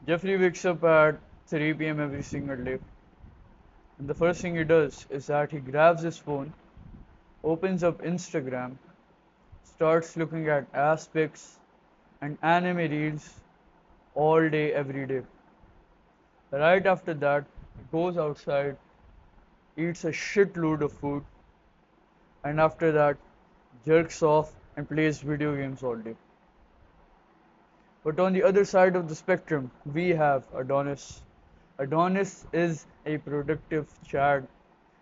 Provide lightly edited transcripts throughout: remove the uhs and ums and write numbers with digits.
Jeffrey wakes up at 3 p.m. every single day. And the first thing he does is that he grabs his phone, opens up Instagram, starts looking at ass pics and anime reels all day, every day. Right after that, he goes outside, eats a shitload of food, and after that, jerks off and plays video games all day. But on the other side of the spectrum, we have Adonis. Adonis is a productive Chad.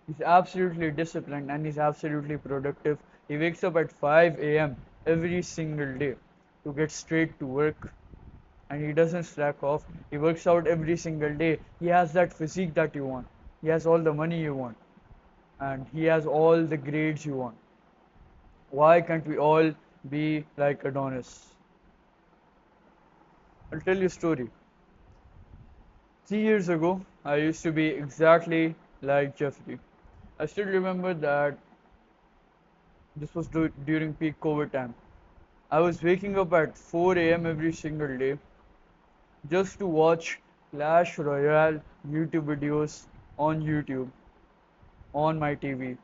He's absolutely disciplined and he's absolutely productive. He wakes up at 5 a.m. every single day to get straight to work and he doesn't slack off. He works out every single day. He has that physique that you want. He has all the money you want and he has all the grades you want. Why can't we all be like Adonis? I'll tell you a story. 3 years ago, I used to be exactly like Jeffrey. I still remember that this was during peak COVID time. I was waking up at 4 a.m. every single day just to watch Clash Royale YouTube videos on YouTube on my TV.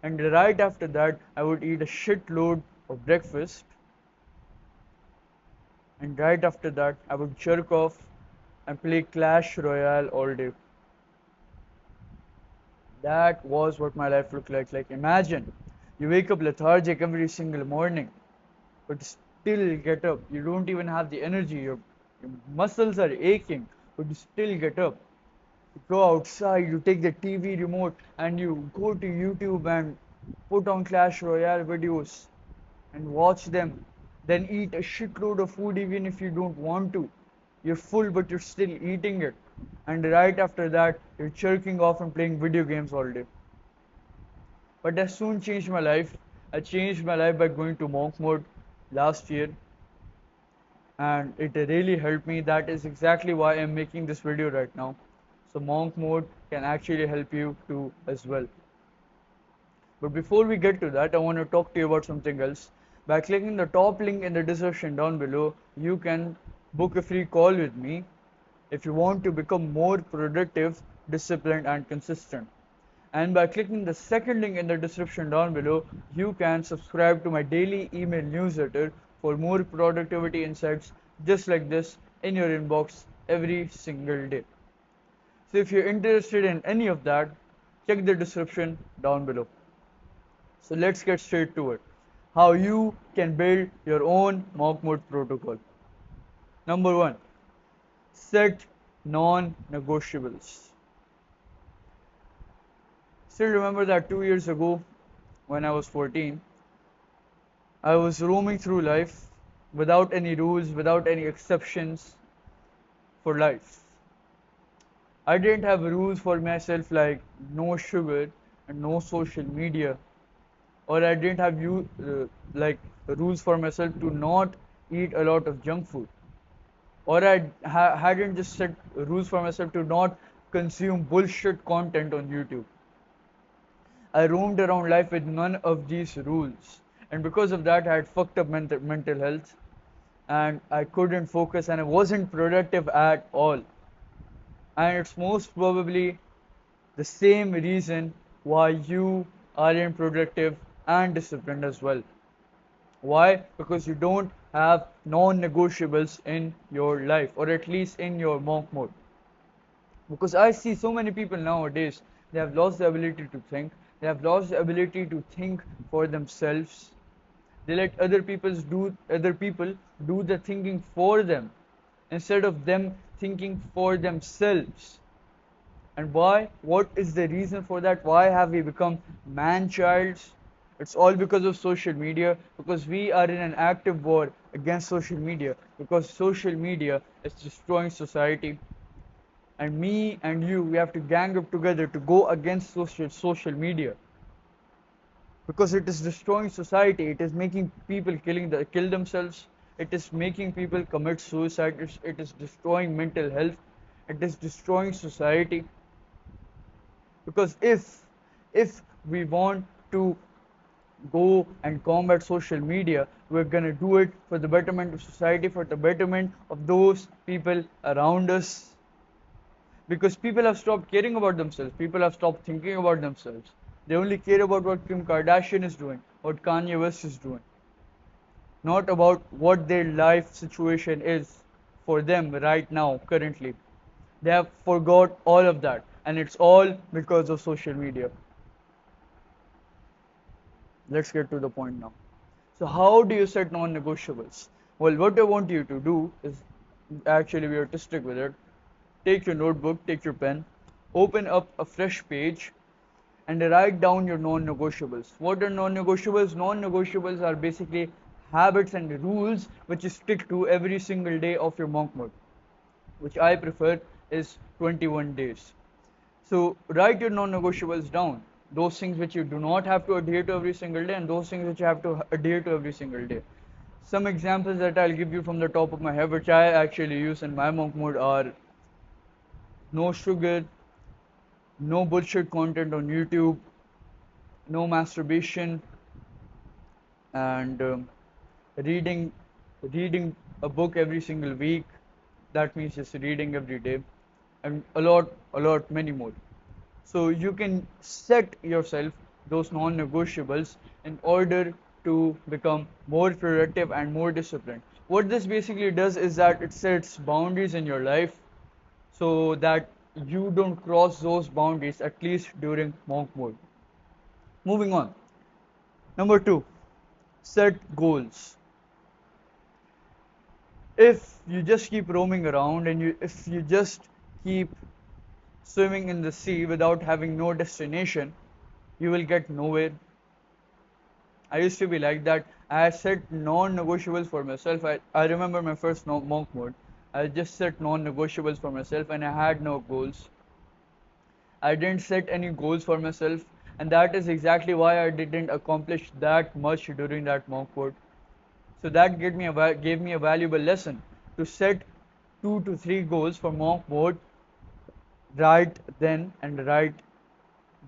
And right after that, I would eat a shitload of breakfast. And right after that, I would jerk off and play Clash Royale all day. That was what my life looked like. Like, imagine you wake up lethargic every single morning, but still get up. You don't even have the energy. Your muscles are aching, but you still get up. You go outside, you take the TV remote, and you go to YouTube and put on Clash Royale videos and watch them. Then eat a shitload of food even if you don't want to. You're full, but you're still eating it. And right after that, you're jerking off and playing video games all day. But that soon changed my life. I changed my life by going to monk mode last year, and it really helped me. That is exactly why I'm making this video right now. So monk mode can actually help you too as well. But before we get to that, I want to talk to you about something else. By clicking the top link in the description down below, you can book a free call with me if you want to become more productive, disciplined, and consistent. And by clicking the second link in the description down below, you can subscribe to my daily email newsletter for more productivity insights just like this in your inbox every single day. So if you're interested in any of that, check the description down below. So let's get straight to it. How you can build your own monk mode protocol. Number one, set non-negotiables. Still remember that 2 years ago when I was 14, I was roaming through life without any rules, without any exceptions for life. I didn't have rules for myself like no sugar and no social media, or I didn't have like rules for myself to not eat a lot of junk food, or hadn't just set rules for myself to not consume bullshit content on YouTube. I roamed around life with none of these rules, and because of that, I had fucked up mental health, and I couldn't focus, and I wasn't productive at all. And it's most probably the same reason why you aren't productive and disciplined as well. Why? Because you don't have non-negotiables in your life, or at least in your monk mode. Because I see so many people nowadays, they have lost the ability to think, they have lost the ability to think for themselves. They let other people do the thinking for them instead of them thinking for themselves. And why? What is the reason for that? Why have we become man-childs? It's all because of social media, because we are in an active war against social media, because social media is destroying society. And me and you, we have to gang up together to go against social media. Because it is destroying society, it is making people kill themselves, it is making people commit suicide, it is destroying mental health, it is destroying society. Because if we want to go and combat social media. We're going to do it for the betterment of society, for the betterment of those people around us. Because people have stopped caring about themselves. People have stopped thinking about themselves. They only care about what Kim Kardashian is doing, what Kanye West is doing, not about what their life situation is for them right now, currently. They have forgot all of that, and it's all because of social media. Let's get to the point now. So, how do you set non negotiables? Well, what I want you to do is actually be artistic with it. Take your notebook, take your pen, open up a fresh page, and write down your non negotiables. What are non negotiables? Non negotiables are basically habits and rules which you stick to every single day of your monk mode, which I prefer is 21 days. So write your non-negotiables down. Those things which you do not have to adhere to every single day, and those things which you have to adhere to every single day. Some examples that I'll give you from the top of my head, which I actually use in my monk mode, are no sugar, no bullshit content on YouTube, no masturbation, and reading reading a book every single week. That means just reading every day, and a lot many more. So you can set yourself those non-negotiables in order to become more productive and more disciplined. What this basically does is that it sets boundaries in your life so that you don't cross those boundaries, at least during monk mode. Moving on. Number two, set goals. If you just keep roaming around and if you just keep swimming in the sea without having no destination, you will get nowhere. I used to be like that. I set non-negotiables for myself. I remember my first monk mode. I just set non-negotiables for myself and I had no goals. I didn't set any goals for myself, and that is exactly why I didn't accomplish that much during that monk mode. So that gave me a valuable lesson to set 2 to 3 goals for monk mode right then and right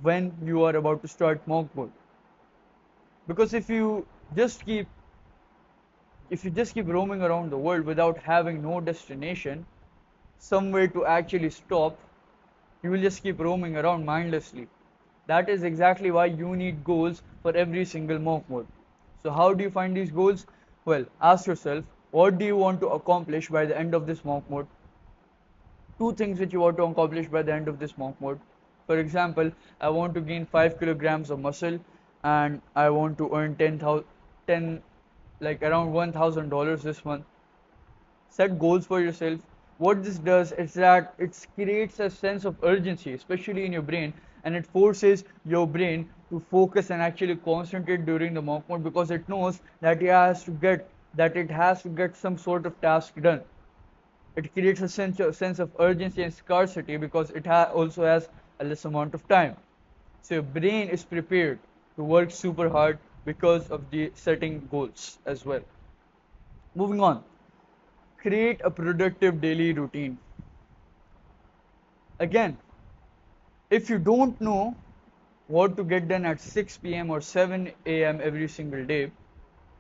when you are about to start monk mode. Because if you just keep roaming around the world without having no destination, somewhere to actually stop, you will just keep roaming around mindlessly. That is exactly why you need goals for every single monk mode. So how do you find these goals? Well, ask yourself, what do you want to accomplish by the end of this monk mode? 2 things which you want to accomplish by the end of this monk mode. For example, I want to gain 5 kilograms of muscle, and I want to earn 10 like around $1,000 this month. Set goals for yourself. What this does is that it creates a sense of urgency, especially in your brain, and it forces your brain to focus and actually concentrate during the monk mode, because it knows that it has to get some sort of task done. It creates a sense of urgency and scarcity because it also has a less amount of time. So your brain is prepared to work super hard because of the setting goals as well. Moving on, create a productive daily routine. Again, if you don't know what to get done at 6 p.m. or 7 a.m. every single day,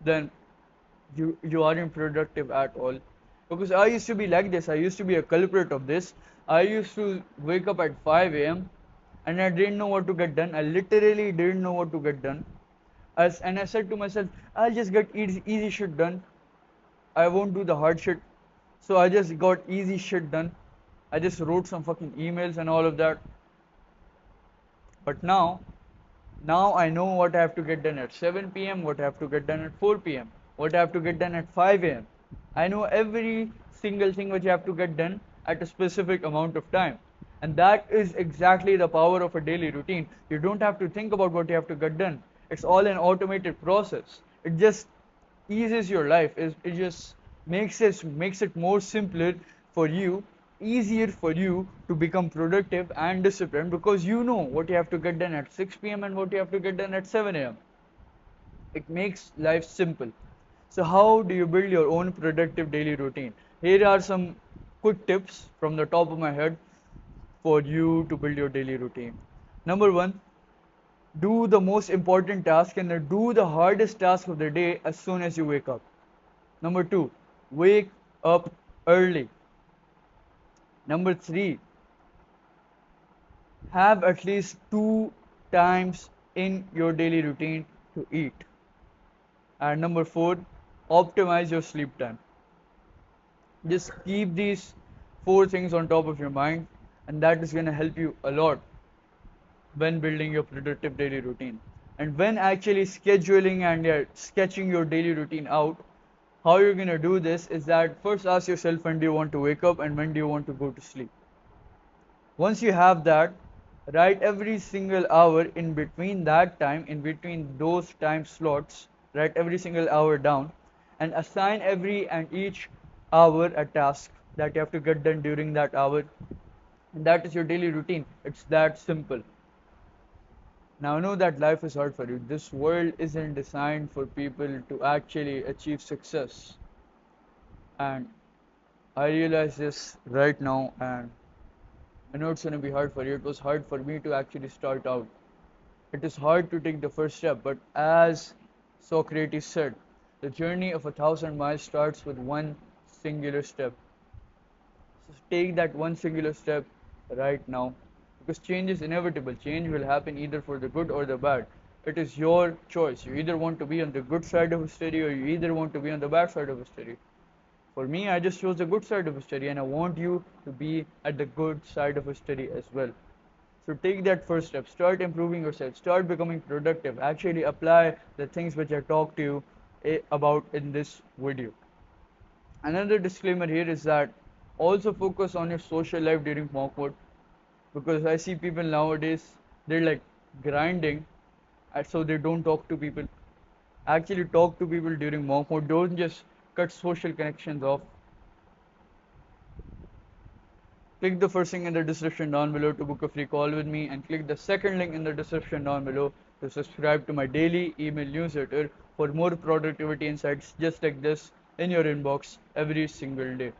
then you aren't productive at all. Because I used to be like this. I used to be a culprit of this. I used to wake up at 5 a.m. and I didn't know what to get done. I literally didn't know what to get done. And I said to myself, I'll just get easy shit done. I won't do the hard shit. So I just got easy shit done. I just wrote some fucking emails and all of that. But now I know what I have to get done at 7 p.m., what I have to get done at 4 p.m., what I have to get done at 5 a.m. I know every single thing which I have to get done at a specific amount of time. And that is exactly the power of a daily routine. You don't have to think about what you have to get done. It's all an automated process. It just eases your life. It just makes it more simpler for you, easier for you to become productive and disciplined, because you know what you have to get done at 6 p.m. and what you have to get done at 7 a.m. It makes life simple. So how do you build your own productive daily routine? Here are some quick tips from the top of my head for you to build your daily routine. Number one, Do the most important task and then do the hardest task of the day as soon as you wake up. Number 2, wake up early. Number 3, have at least 2 times in your daily routine to eat. And number 4, optimize your sleep time. Just keep these 4 things on top of your mind, and that is going to help you a lot when building your productive daily routine. And when actually scheduling and sketching your daily routine out, how you're going to do this is that first ask yourself, when do you want to wake up and when do you want to go to sleep. Once you have that, write every single hour in between that time, in between those time slots, write every single hour down and assign every and each hour a task that you have to get done during that hour. And that is your daily routine. It's that simple. Now I know that life is hard for you. This world isn't designed for people to actually achieve success. And I realize this right now, and I know it's going to be hard for you. It was hard for me to actually start out. It is hard to take the first step, but as Socrates said, the journey of 1,000 miles starts with one singular step. So take that one singular step right now, because change is inevitable. Change will happen either for the good or the bad. It is your choice. You either want to be on the good side of history or you either want to be on the bad side of history. For me, I just chose the good side of history, and I want you to be at the good side of history as well. So take that first step. Start improving yourself. Start becoming productive. Actually apply the things which I talked to you about in this video. Another disclaimer here is that also focus on your social life during mock mode, because I see people nowadays, they're like grinding so they don't talk to people. Actually talk to people during mock mode. Don't just cut social connections off. Click the first link in the description down below to book a free call with me, and click the second link in the description down below to subscribe to my daily email newsletter for more productivity insights just like this in your inbox every single day.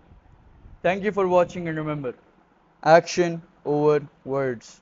Thank you for watching, and remember, action over words.